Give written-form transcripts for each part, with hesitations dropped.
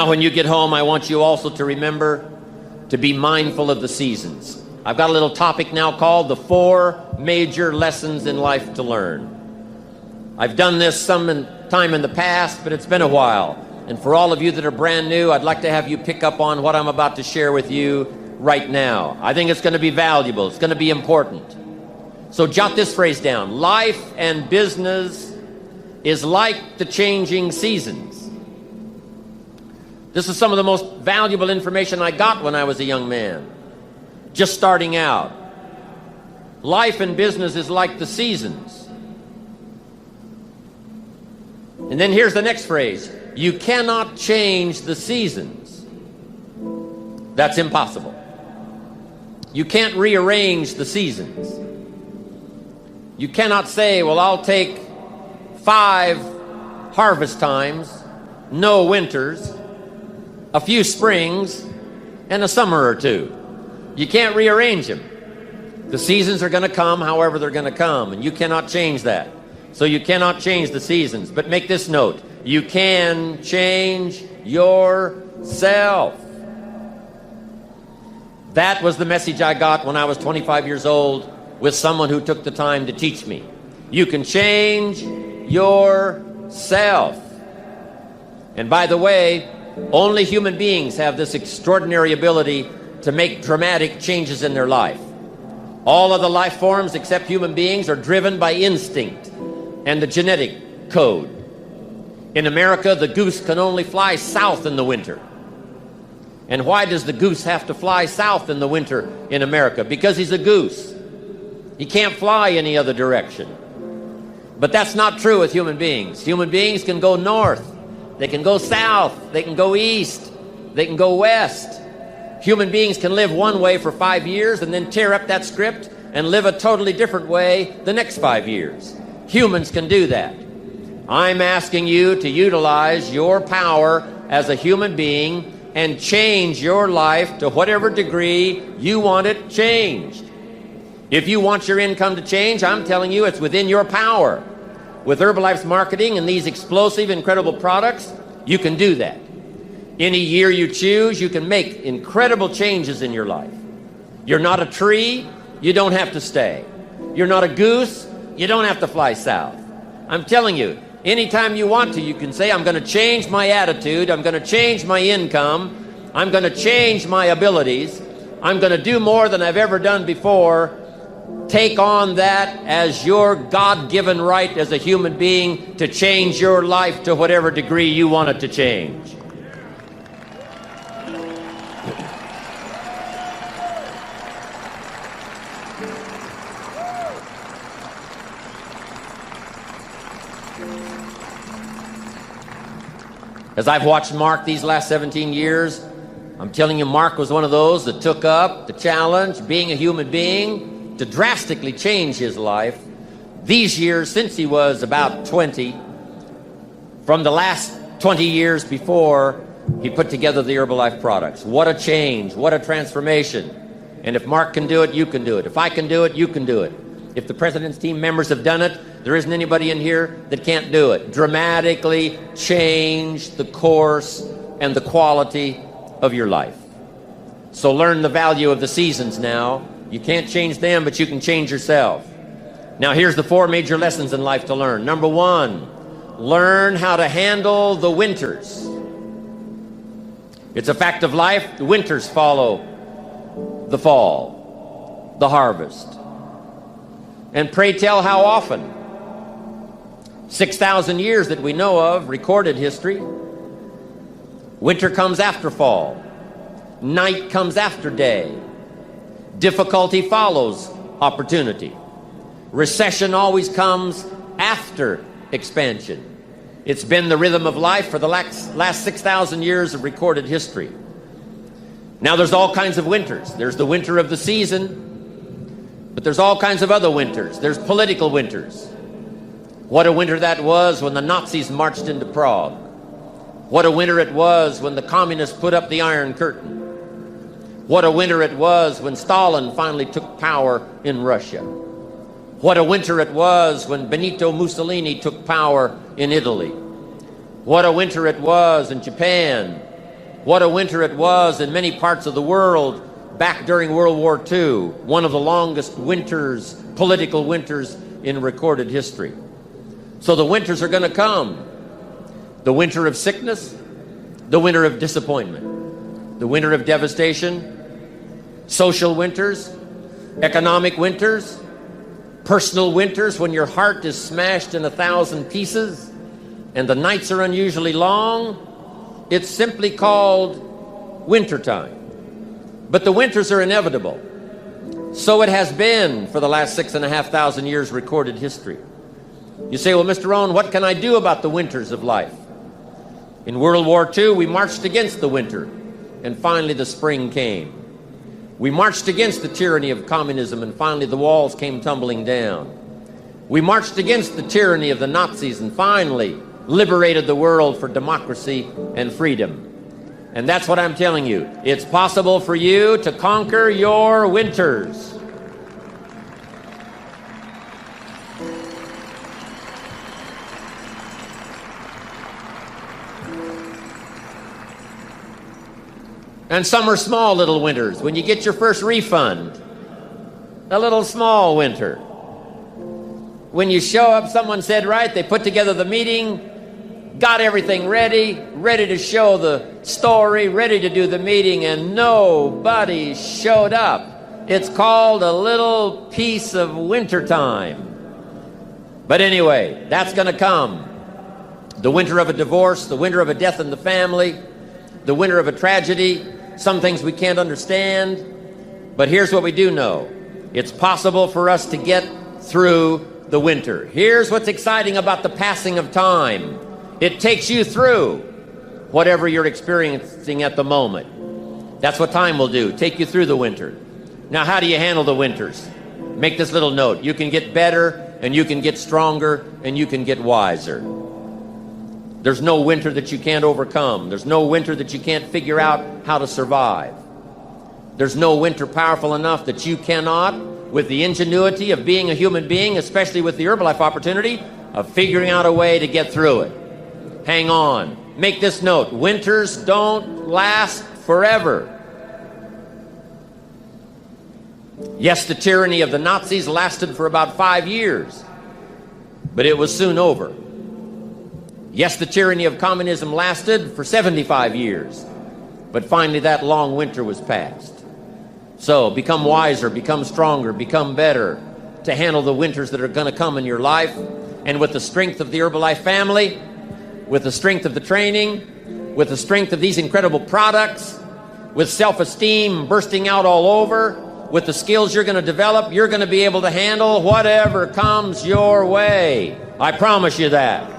Now, when you get home, I want you also to remember to be mindful of the seasons. I've got a little topic now called the 4 major lessons in life to learn. I've done this some time in the past, but it's been a while. And for all of you that are brand new, I'd like to have you pick up on what I'm about to share with you right now. I think it's going to be valuable. It's going to be important. So jot this phrase down. Life and business is like the changing seasons. This is some of the most valuable information I got when I was a young man, just starting out. Life and business is like the seasons. And then here's the next phrase. You cannot change the seasons. That's impossible. You can't rearrange the seasons. You cannot say, well, I'll take 5 harvest times, no winters, a few springs, and a summer or 2. You can't rearrange them. The seasons are going to come however they're going to come, and you cannot change that. So you cannot change the seasons. But make this note. You can change yourself. That was the message I got when I was 25 years old with someone who took the time to teach me. You can change yourself. And by the way, only human beings have this extraordinary ability to make dramatic changes in their life. All of the life forms except human beings are driven by instinct and the genetic code. In America, the goose can only fly south in the winter. And why does the goose have to fly south in the winter in America? Because he's a goose. He can't fly any other direction. But that's not true with human beings. Human beings can go north. They can go south. They can go east. They can go west. Human beings can live one way for 5 years and then tear up that script and live a totally different way the next 5 years. Humans can do that. I'm asking you to utilize your power as a human being and change your life to whatever degree you want it changed. If you want your income to change, I'm telling you it's within your power. With Herbalife's marketing and these explosive, incredible products, you can do that. Any year you choose, you can make incredible changes in your life. You're not a tree, you don't have to stay. You're not a goose, you don't have to fly south. I'm telling you, anytime you want to, you can say, I'm going to change my attitude, I'm going to change my income, I'm going to change my abilities, I'm going to do more than I've ever done before. Take on that as your God-given right as a human being to change your life to whatever degree you want it to change. As I've watched Mark these last 17 years, I'm telling you, Mark was one of those that took up the challenge, being a human being, to drastically change his life. These years, since he was about 20, from the last 20 years before, he put together the Herbalife products. What a change, what a transformation. And if Mark can do it, you can do it. If I can do it, you can do it. If the President's team members have done it, there isn't anybody in here that can't do it. Dramatically change the course and the quality of your life. So learn the value of the seasons now. You can't change them, but you can change yourself. Now here's the 4 major lessons in life to learn. Number 1, learn how to handle the winters. It's a fact of life. The winters follow the fall, the harvest. And pray tell how often? 6,000 years that we know of, recorded history. Winter comes after fall. Night comes after day. Difficulty follows opportunity. Recession always comes after expansion. It's been the rhythm of life for the last 6,000 years of recorded history. Now there's all kinds of winters. There's the winter of the season, but there's all kinds of other winters. There's political winters. What a winter that was when the Nazis marched into Prague. What a winter it was when the communists put up the Iron Curtain. What a winter it was when Stalin finally took power in Russia. What a winter it was when Benito Mussolini took power in Italy. What a winter it was in Japan what a winter it was in many parts of the world back during World War II, one of the longest winters, political winters in recorded history. So the winters are going to come. The winter of sickness, the winter of disappointment, the winter of devastation, social winters, economic winters, personal winters when your heart is smashed in 1,000 pieces and the nights are unusually long. It's simply called wintertime. But the winters are inevitable. So it has been for the last 6,500 years recorded history. You say, well, Mr. Rohn, what can I do about the winters of life? In World War II, we marched against the winter, and finally the spring came. We marched against the tyranny of communism, and finally the walls came tumbling down. We marched against the tyranny of the Nazis, and finally liberated the world for democracy and freedom. And that's what I'm telling you. It's possible for you to conquer your winters. And some are small little winters. When you get your first refund, a little small winter. When you show up, someone said, right, they put together the meeting, got everything ready to show the story, ready to do the meeting, and nobody showed up. It's called a little piece of wintertime. But anyway, that's going to come. The winter of a divorce, the winter of a death in the family, the winter of a tragedy, some things we can't understand. But here's what we do know. It's possible for us to get through the winter. Here's what's exciting about the passing of time. It takes you through whatever you're experiencing at the moment. That's what time will do, take you through the winter. Now, how do you handle the winters? Make this little note. You can get better, and you can get stronger, and you can get wiser. There's no winter that you can't overcome. There's no winter that you can't figure out how to survive. There's no winter powerful enough that you cannot, with the ingenuity of being a human being, especially with the Herbalife opportunity, of figuring out a way to get through it. Hang on. Make this note. Winters don't last forever. Yes, the tyranny of the Nazis lasted for about 5 years, but it was soon over. Yes, the tyranny of communism lasted for 75 years, but finally that long winter was past. So become wiser, become stronger, become better to handle the winters that are going to come in your life. And with the strength of the Herbalife family, with the strength of the training, with the strength of these incredible products, with self-esteem bursting out all over, with the skills you're going to develop, you're going to be able to handle whatever comes your way. I promise you that.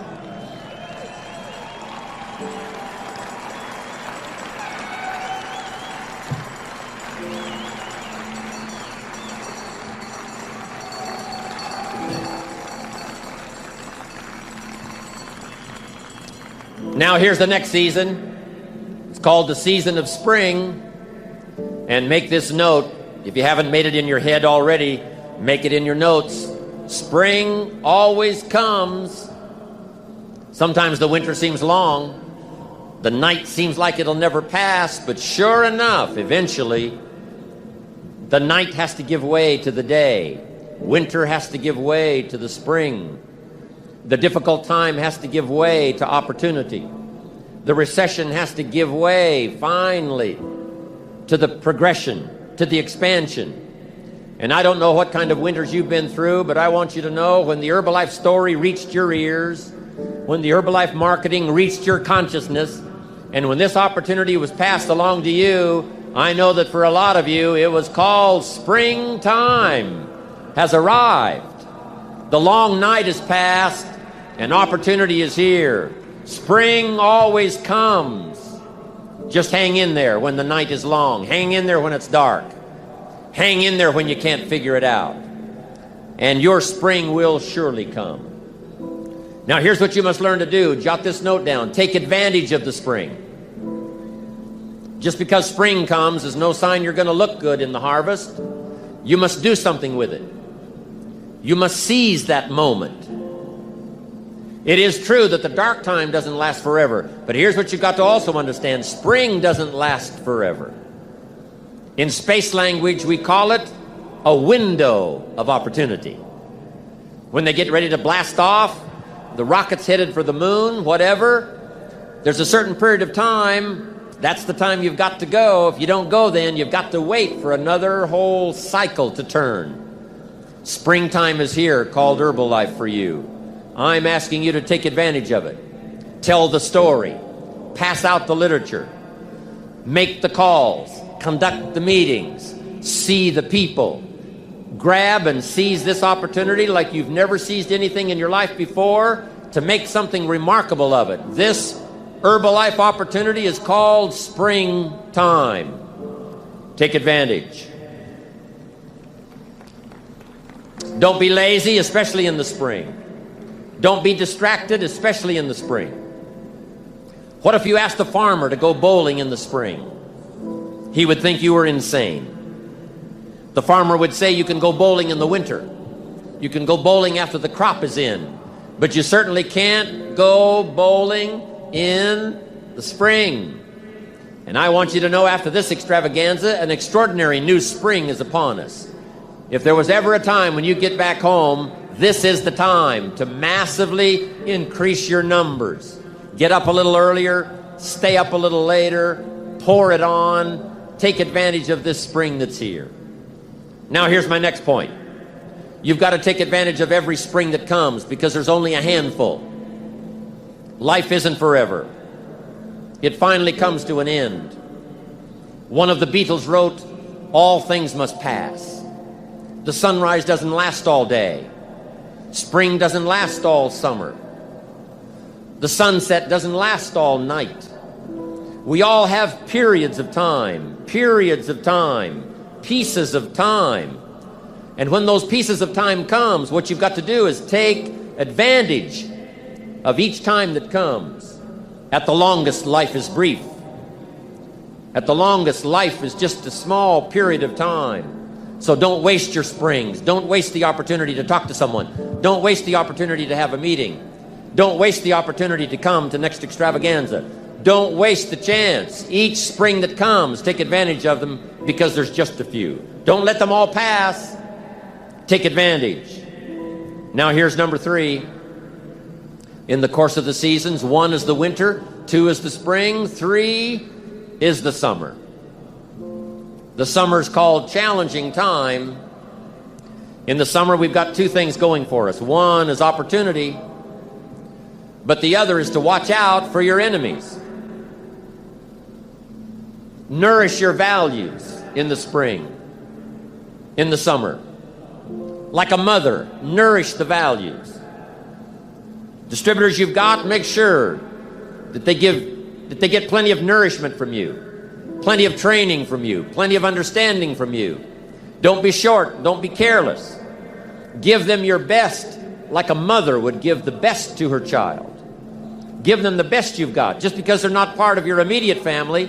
Now here's the next season. It's called the season of spring. And make this note, if you haven't made it in your head already, make it in your notes. Spring always comes. Sometimes the winter seems long. The night seems like it'll never pass, but sure enough, eventually, the night has to give way to the day. Winter has to give way to the spring. The difficult time has to give way to opportunity. The recession has to give way, finally, to the progression, to the expansion. And I don't know what kind of winters you've been through, but I want you to know when the Herbalife story reached your ears, when the Herbalife marketing reached your consciousness, and when this opportunity was passed along to you, I know that for a lot of you, it was called springtime has arrived. The long night is past, and opportunity is here. Spring always comes. Just hang in there when the night is long. Hang in there when it's dark. Hang in there when you can't figure it out. And your spring will surely come. Now here's what you must learn to do. Jot this note down. Take advantage of the spring. Just because spring comes is no sign you're going to look good in the harvest. You must do something with it. You must seize that moment. It is true that the dark time doesn't last forever, but here's what you've got to also understand. Spring doesn't last forever. In space language, we call it a window of opportunity. When they get ready to blast off, the rocket's headed for the moon, whatever, there's a certain period of time. That's the time you've got to go. If you don't go then, you've got to wait for another whole cycle to turn. Springtime is here, called Herbalife for you. I'm asking you to take advantage of it. Tell the story. Pass out the literature. Make the calls. Conduct the meetings. See the people. Grab and seize this opportunity like you've never seized anything in your life before to make something remarkable of it. This Herbalife opportunity is called springtime. Take advantage. Don't be lazy, especially in the spring. Don't be distracted, especially in the spring. What if you asked a farmer to go bowling in the spring? He would think you were insane. The farmer would say you can go bowling in the winter. You can go bowling after the crop is in. But you certainly can't go bowling in the spring. And I want you to know, after this extravaganza, an extraordinary new spring is upon us. If there was ever a time when you get back home, this is the time to massively increase your numbers. Get up a little earlier, stay up a little later, pour it on, take advantage of this spring that's here. Now here's my next point. You've got to take advantage of every spring that comes, because there's only a handful. Life isn't forever. It finally comes to an end. One of the Beatles wrote, "All things must pass." The sunrise doesn't last all day. Spring doesn't last all summer. The sunset doesn't last all night. We all have periods of time, pieces of time. And when those pieces of time comes, what you've got to do is take advantage of each time that comes. At the longest, life is brief. At the longest, life is just a small period of time. So don't waste your springs. Don't waste the opportunity to talk to someone. Don't waste the opportunity to have a meeting. Don't waste the opportunity to come to next extravaganza. Don't waste the chance. Each spring that comes, take advantage of them, because there's just a few. Don't let them all pass. Take advantage. Now here's number 3. In the course of the seasons, 1 is the winter, 2 is the spring, 3 is the summer. The summer is called challenging time. In the summer, we've got 2 things going for us. 1 is opportunity, but the other is to watch out for your enemies. Nourish your values in the spring, in the summer. Like a mother, nourish the values. Distributors you've got, make sure that they get plenty of nourishment from you, plenty of training from you, plenty of understanding from you. Don't be short, don't be careless. Give them your best, like a mother would give the best to her child. Give them the best you've got. Just because they're not part of your immediate family,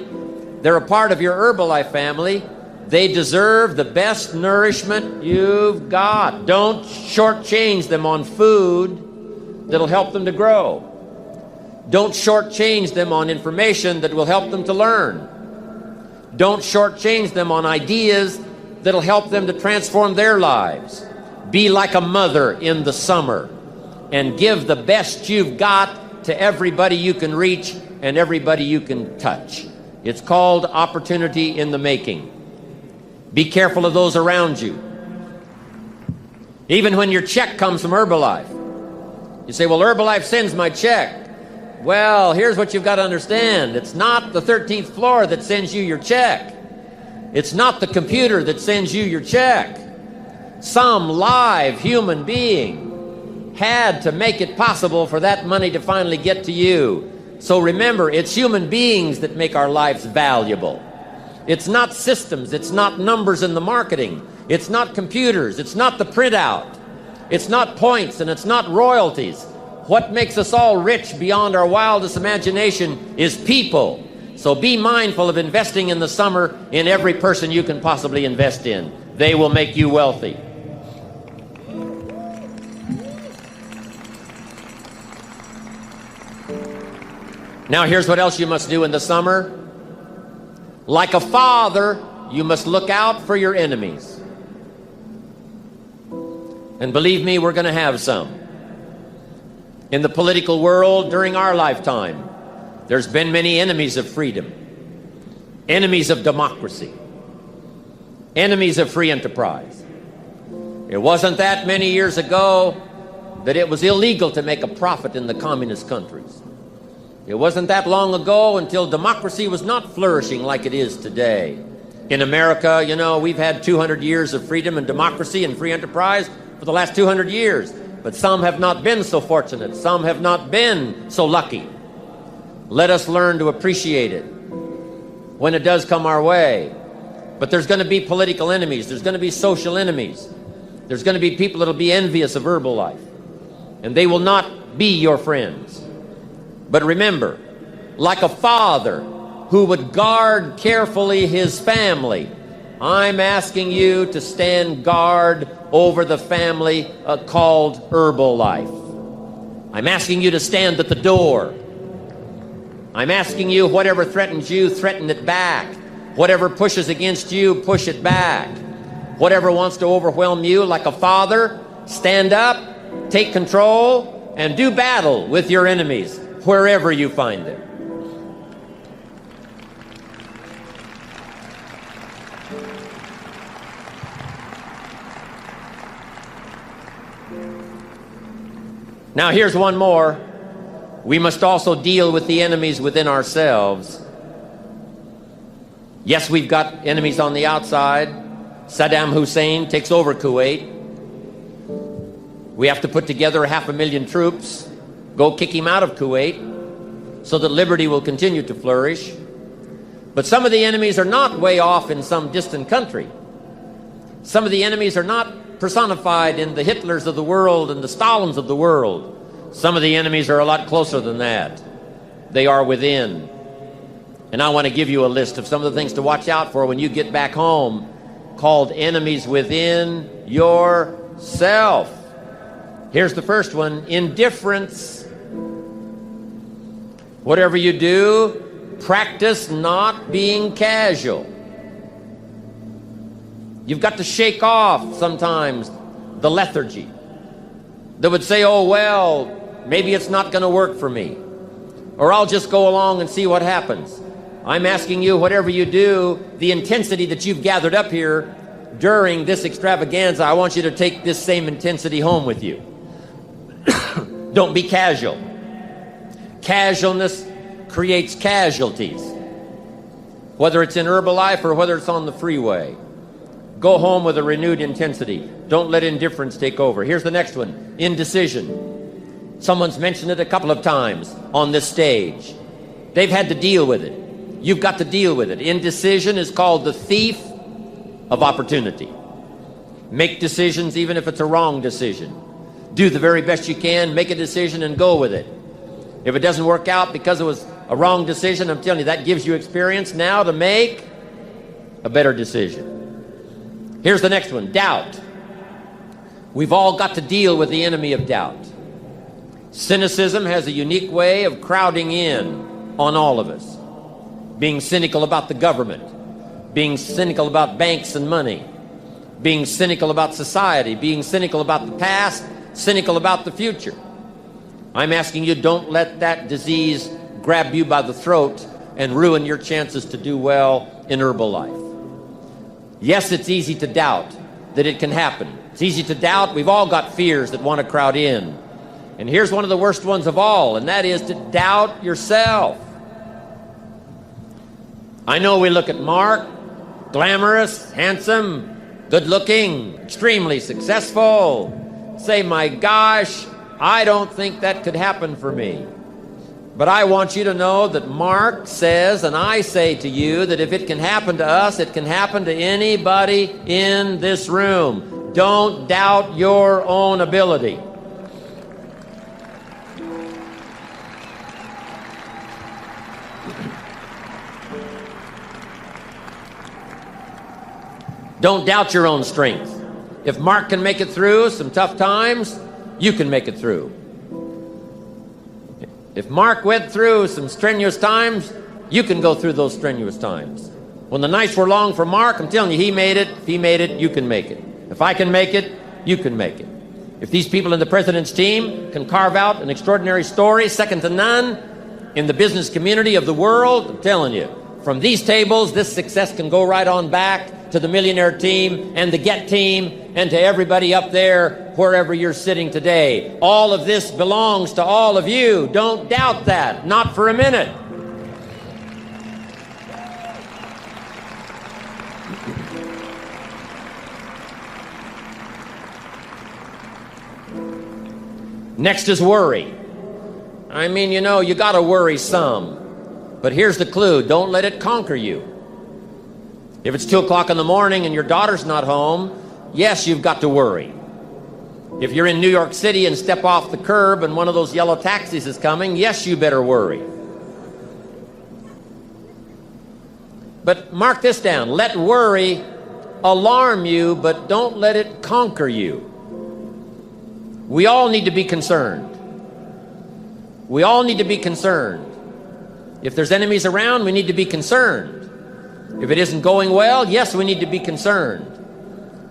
they're a part of your Herbalife family. They deserve the best nourishment you've got. Don't shortchange them on food that'll help them to grow. Don't shortchange them on information that will help them to learn. Don't shortchange them on ideas that'll help them to transform their lives. Be like a mother in the summer and give the best you've got to everybody you can reach and everybody you can touch. It's called opportunity in the making. Be careful of those around you. Even when your check comes from Herbalife, you say, well, Herbalife sends my check. Well, here's what you've got to understand. It's not the 13th floor that sends you your check. It's not the computer that sends you your check. Some live human being had to make it possible for that money to finally get to you. So remember, it's human beings that make our lives valuable. It's not systems. It's not numbers in the marketing. It's not computers. It's not the printout. It's not points, and it's not royalties. What makes us all rich beyond our wildest imagination is people. So be mindful of investing in the summer in every person you can possibly invest in. They will make you wealthy. Now here's what else you must do in the summer. Like a father, you must look out for your enemies. And believe me, we're going to have some. In the political world during our lifetime, there's been many enemies of freedom, enemies of democracy, enemies of free enterprise. It wasn't that many years ago that it was illegal to make a profit in the communist countries. It wasn't that long ago until democracy was not flourishing like it is today. In America, you know, we've had 200 years of freedom and democracy and free enterprise for the last 200 years. But some have not been so fortunate. Some have not been so lucky. Let us learn to appreciate it when it does come our way. But there's going to be political enemies. There's going to be social enemies. There's going to be people that will be envious of Herbalife. And they will not be your friends. But remember, like a father who would guard carefully his family, I'm asking you to stand guard over the family called Herbalife. I'm asking you to stand at the door. I'm asking you, whatever threatens you, threaten it back. Whatever pushes against you, push it back. Whatever wants to overwhelm you, like a father, stand up, take control, and do battle with your enemies wherever you find them. Now here's one more. We must also deal with the enemies within ourselves. Yes, we've got enemies on the outside. Saddam Hussein takes over Kuwait. We have to put together 500,000 troops, go kick him out of Kuwait so that liberty will continue to flourish. But some of the enemies are not way off in some distant country. Some of the enemies are not personified in the Hitlers of the world and the Stalins of the world. Some of the enemies are a lot closer than that. They are within. And I want to give you a list of some of the things to watch out for when you get back home, called enemies within yourself. Here's the first one: indifference. Whatever you do, practice not being casual. You've got to shake off sometimes the lethargy that would say, oh, well, maybe it's not going to work for me, or I'll just go along and see what happens. I'm asking you, whatever you do, the intensity that you've gathered up here during this extravaganza, I want you to take this same intensity home with you. Don't be casual. Casualness creates casualties, whether it's in Herbalife or whether it's on the freeway. Go home with a renewed intensity. Don't let indifference take over. Here's the next one: indecision. Someone's mentioned it a couple of times on this stage. They've had to deal with it. You've got to deal with it. Indecision is called the thief of opportunity. Make decisions even if it's a wrong decision. Do the very best you can, make a decision and go with it. If it doesn't work out because it was a wrong decision, I'm telling you, that gives you experience now to make a better decision. Here's the next one: doubt. We've all got to deal with the enemy of doubt. Cynicism has a unique way of crowding in on all of us. Being cynical about the government, being cynical about banks and money, being cynical about society, being cynical about the past, cynical about the future. I'm asking you, don't let that disease grab you by the throat and ruin your chances to do well in Herbalife. Yes, it's easy to doubt that it can happen. It's easy to doubt. We've all got fears that want to crowd in. And here's one of the worst ones of all, and that is to doubt yourself. I know we look at Mark, glamorous, handsome, good-looking, extremely successful, say, my gosh, I don't think that could happen for me. But I want you to know that Mark says, and I say to you, that if it can happen to us, it can happen to anybody in this room. Don't doubt your own ability. Don't doubt your own strength. If Mark can make it through some tough times, you can make it through. If Mark went through some strenuous times, you can go through those strenuous times. When the nights were long for Mark, I'm telling you, he made it. If he made it, you can make it. If I can make it, you can make it. If these people in the president's team can carve out an extraordinary story, second to none, in the business community of the world, I'm telling you, from these tables, this success can go right on back to the millionaire team and the Get team and to everybody up there, wherever you're sitting today. All of this belongs to all of you. Don't doubt that, not for a minute. Next is worry. I mean, you know, you got to worry some. But here's the clue. Don't let it conquer you. If it's 2 o'clock in the morning and your daughter's not home, yes, you've got to worry. If you're in New York City and step off the curb and one of those yellow taxis is coming, yes, you better worry. But mark this down. Let worry alarm you, but don't let it conquer you. We all need to be concerned. We all need to be concerned. If there's enemies around, we need to be concerned. If it isn't going well, yes, we need to be concerned.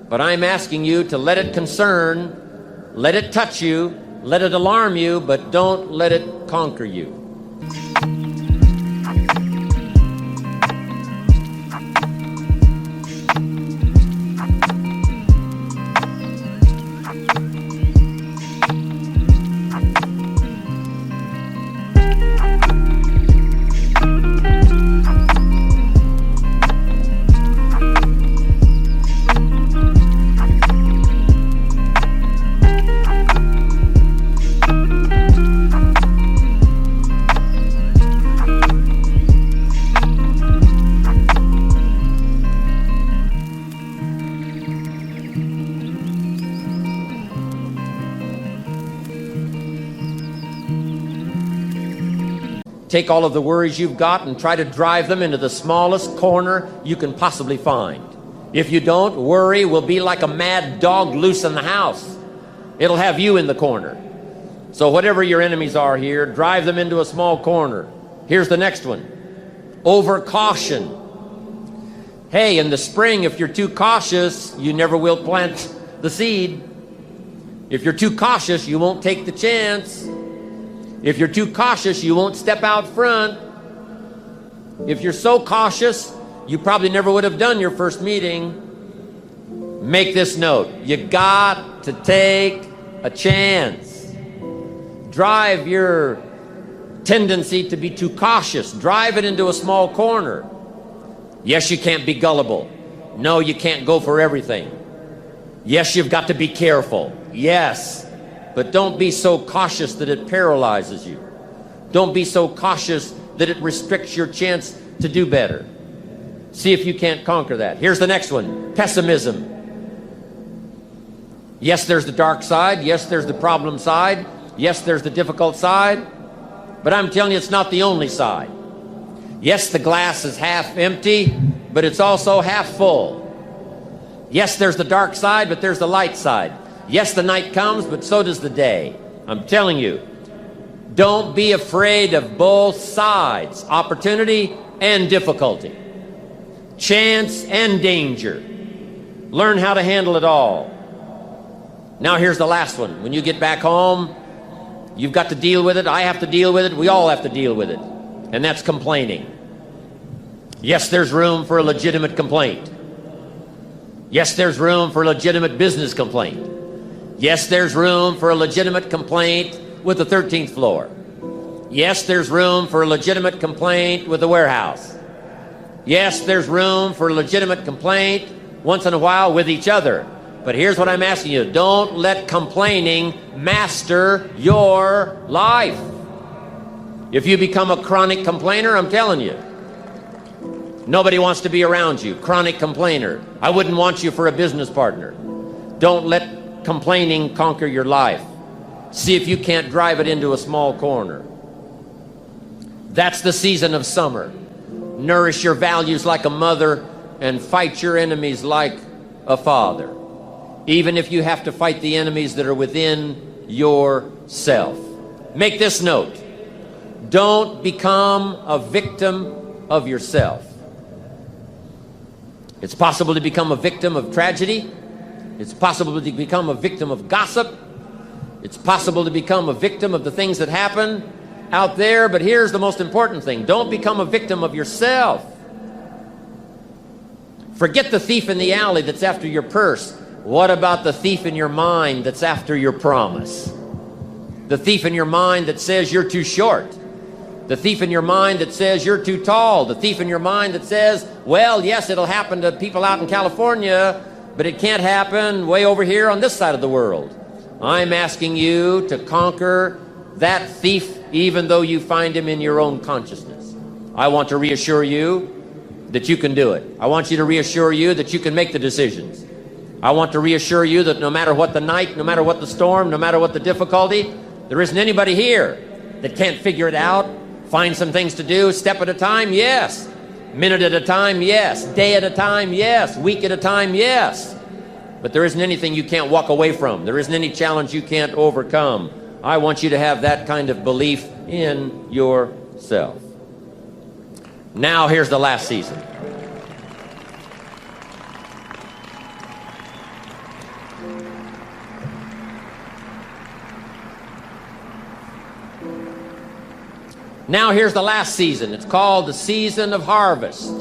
But I'm asking you to let it concern, let it touch you, let it alarm you, but don't let it conquer you. Take all of the worries you've got and try to drive them into the smallest corner you can possibly find. If you don't, worry will be like a mad dog loose in the house. It'll have you in the corner. So whatever your enemies are here, drive them into a small corner. Here's the next one. Overcaution. Hey, in the spring, if you're too cautious, you never will plant the seed. If you're too cautious, you won't take the chance. If you're too cautious, you won't step out front. If you're so cautious, you probably never would have done your first meeting. Make this note. You got to take a chance. Drive your tendency to be too cautious. Drive it into a small corner. Yes, you can't be gullible. No, you can't go for everything. Yes, you've got to be careful. Yes. But don't be so cautious that it paralyzes you. Don't be so cautious that it restricts your chance to do better. See if you can't conquer that. Here's the next one. Pessimism. Yes, there's the dark side. Yes, there's the problem side. Yes, there's the difficult side. But I'm telling you, it's not the only side. Yes, the glass is half empty, but it's also half full. Yes, there's the dark side, but there's the light side. Yes, the night comes, but so does the day. I'm telling you, don't be afraid of both sides, opportunity and difficulty, chance and danger. Learn how to handle it all. Now here's the last one. When you get back home, you've got to deal with it. I have to deal with it. We all have to deal with it. And that's complaining. Yes, there's room for a legitimate complaint. Yes, there's room for a legitimate business complaint. Yes, there's room for a legitimate complaint with the 13th floor. Yes, there's room for a legitimate complaint with the warehouse. Yes, there's room for a legitimate complaint once in a while with each other. But here's what I'm asking you. Don't let complaining master your life. If you become a chronic complainer, I'm telling you, nobody wants to be around you. Chronic complainer. I wouldn't want you for a business partner. Don't let complaining conquer your life. See if you can't drive it into a small corner. That's the season of summer. Nourish your values like a mother and fight your enemies like a father. Even if you have to fight the enemies that are within yourself. Make this note. Don't become a victim of yourself. It's possible to become a victim of tragedy. It's possible to become a victim of gossip. It's possible to become a victim of the things that happen out there. But here's the most important thing. Don't become a victim of yourself. Forget the thief in the alley that's after your purse. What about the thief in your mind that's after your promise? The thief in your mind that says you're too short. The thief in your mind that says you're too tall. The thief in your mind that says, well, yes, it'll happen to people out in California, but it can't happen way over here on this side of the world. I'm asking you to conquer that thief even though you find him in your own consciousness. I want to reassure you that you can do it. I want you to reassure you that you can make the decisions. I want to reassure you that no matter what the night, no matter what the storm, no matter what the difficulty, there isn't anybody here that can't figure it out, find some things to do, step at a time, yes. Minute at a time, yes. Day at a time, yes. Week at a time, yes. But there isn't anything you can't walk away from. There isn't any challenge you can't overcome. I want you to have that kind of belief in yourself. Now here's the last season. Now here's the last season. It's called the season of harvest.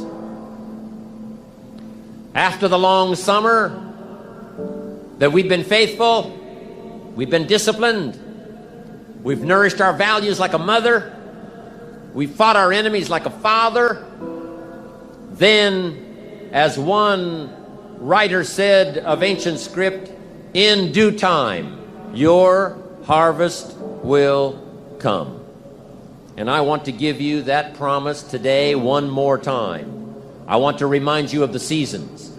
After the long summer that we've been faithful, we've been disciplined, we've nourished our values like a mother, we've fought our enemies like a father, then, as one writer said of ancient script, in due time, your harvest will come. And I want to give you that promise today one more time. I want to remind you of the seasons.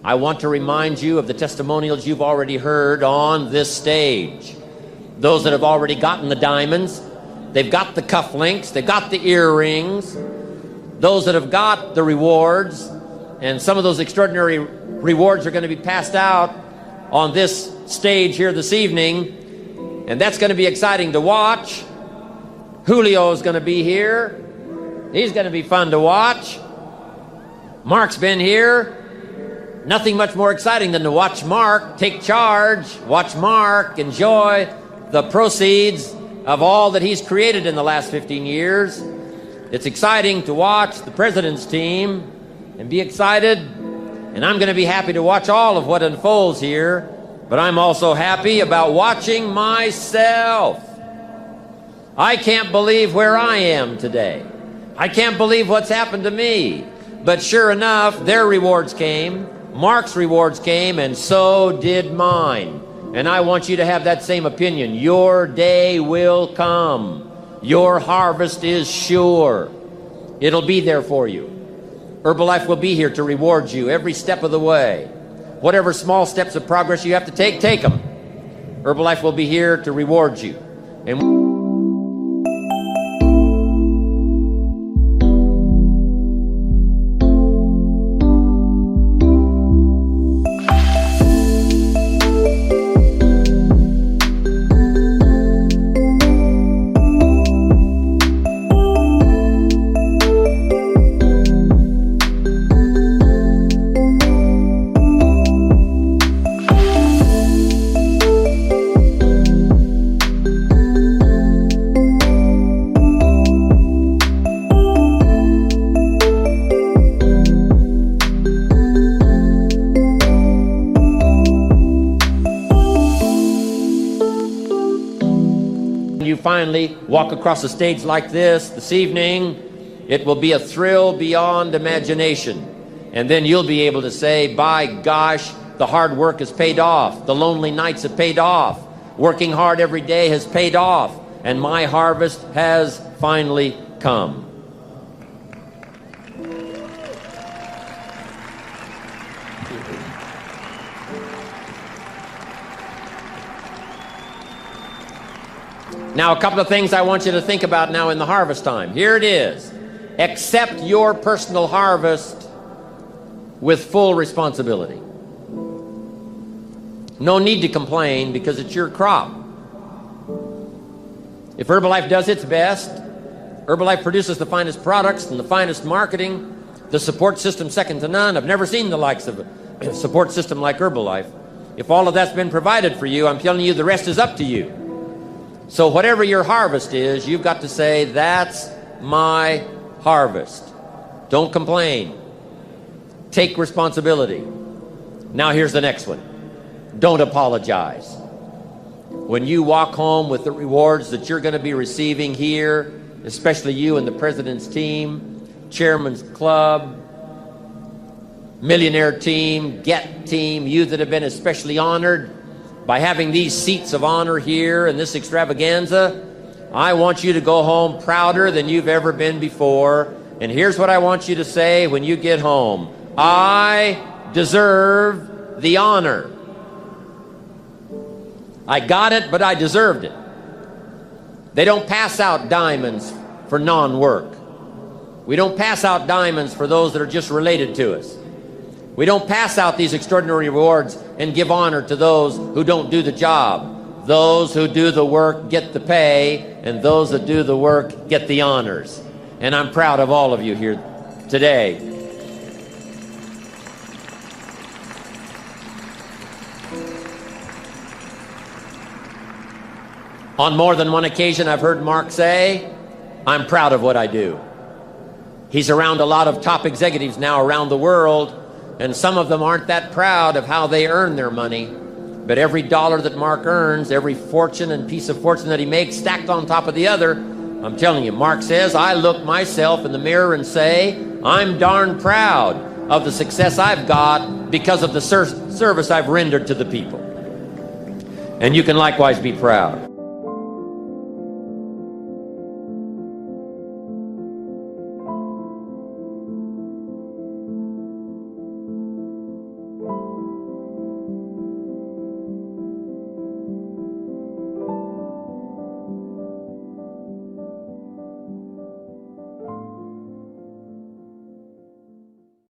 I want to remind you of the testimonials you've already heard on this stage. Those that have already gotten the diamonds, they've got the cufflinks, they've got the earrings. Those that have got the rewards, and some of those extraordinary rewards are going to be passed out on this stage here this evening, and that's going to be exciting to watch. Julio's going to be here. He's going to be fun to watch. Mark's been here. Nothing much more exciting than to watch Mark take charge, watch Mark enjoy the proceeds of all that he's created in the last 15 years. It's exciting to watch the president's team and be excited, and I'm going to be happy to watch all of what unfolds here, but I'm also happy about watching myself. I can't believe where I am today. I can't believe what's happened to me. But sure enough, their rewards came, Mark's rewards came, and so did mine. And I want you to have that same opinion. Your day will come. Your harvest is sure. It'll be there for you. Herbalife will be here to reward you every step of the way. Whatever small steps of progress you have to take them. Herbalife will be here to reward you. And finally walk across a stage like this evening, it will be a thrill beyond imagination. And then you'll be able to say, by gosh, the hard work has paid off. The lonely nights have paid off. Working hard every day has paid off. And my harvest has finally come. Now, a couple of things I want you to think about now in the harvest time. Here it is. Accept your personal harvest with full responsibility. No need to complain because it's your crop. If Herbalife does its best Herbalife produces the finest products and the finest marketing, the support system second to none. I've never seen the likes of a support system like Herbalife. If all of that's been provided for you, I'm telling you the rest is up to you. So whatever your harvest is, you've got to say, that's my harvest. Don't complain. Take responsibility. Now here's the next one. Don't apologize. When you walk home with the rewards that you're going to be receiving here, especially you and the president's team, chairman's club, millionaire team, get team, you that have been especially honored by having these seats of honor here in this extravaganza, I want you to go home prouder than you've ever been before. And here's what I want you to say when you get home. I deserve the honor. I got it, but I deserved it. They don't pass out diamonds for non-work. We don't pass out diamonds for those that are just related to us. We don't pass out these extraordinary rewards and give honor to those who don't do the job. Those who do the work get the pay, and those that do the work get the honors. And I'm proud of all of you here today. On more than one occasion, I've heard Mark say, I'm proud of what I do. He's around a lot of top executives now around the world, and some of them aren't that proud of how they earn their money. But every dollar that Mark earns, every fortune and piece of fortune that he makes stacked on top of the other, I'm telling you, Mark says, I look myself in the mirror and say, I'm darn proud of the success I've got because of the service I've rendered to the people. And you can likewise be proud.